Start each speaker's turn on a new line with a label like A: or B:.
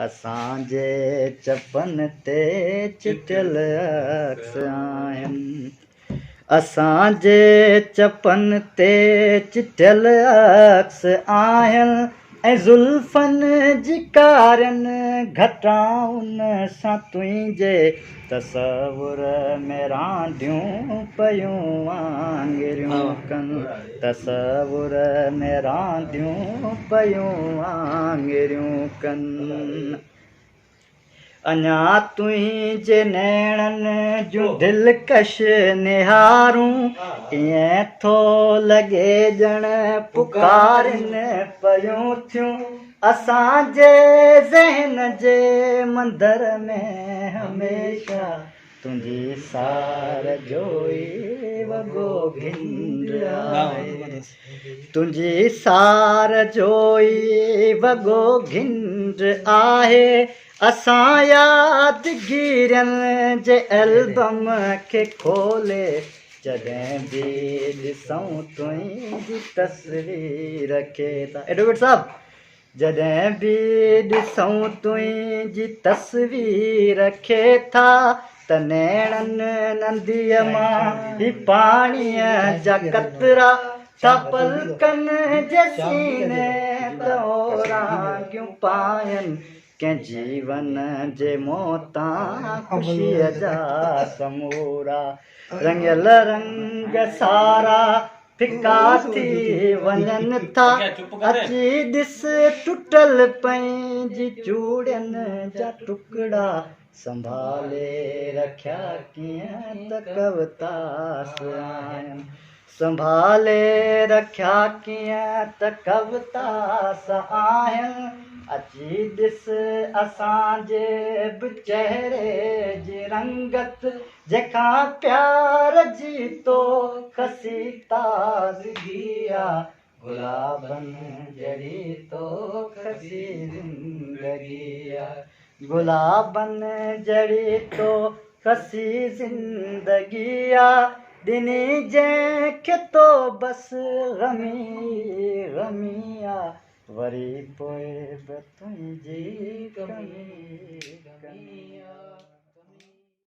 A: असांजे चपन ते चिटियल अक्स आहिनि असांजे चपन ते चिटियल अक्स आहिनि ऐं ज़ुल्फ़नि जी कारियुनि घटाउनि सां तुंहिंजे तसवुर में रांदियूं पयूं वांगुरियूं कनि तसवुर में रांदियूं पयूं वांगुरियूं कनि अञा तुंहिंजे नैणनि जूं दिलकश निहारूं ईअं थो लॻे ॼण पुकारिनि पयूं थियूं असांजे ज़हन जे मंदर में हमेशह तुंहिंजी सार जो ई वॻो घिंड आहे तुंहिंजी सार जो ई वॻो घिंड आहे असां यादगिरियुनि जे एल्बम खे खोले जॾहिं बि ॾिसूं तुंहिंजी तस्वीर खे एडवोकेट साहब जॾहिं बि ॾिसूं तुंहिंजी तस्वीर खे था त नैणनि नंदीअ मां ही पाणीअ जा कतरा था पलकनि जे सीने रागियूं पायनि कंहिं जीवन जे मौतां ख़ुशीअ जा समूरा रंगियल रंग सारा फिका थी वञनि था अची ॾिस टुटल पंहिंजी चूड़ियुनि जा टुकड़ा संभाले रखिया कीअं त कवितास आहिनि संभाले रखिया कीअं त कवितास आहिनि अची ॾिस असांजे बि चहिरे जी रंगत जंहिंखां प्यार जी तो खसी ताज़गी आहे गुलाबनि जहिड़ी तो खसी ज़िंदगी आहे गुलाबनि जहिड़ी तो खसी ज़िंदगी आहे ॾिनी जंहिंखे तो बसि ग़मी आहे वरी पोइ बि तुंहिंजी कमी आहे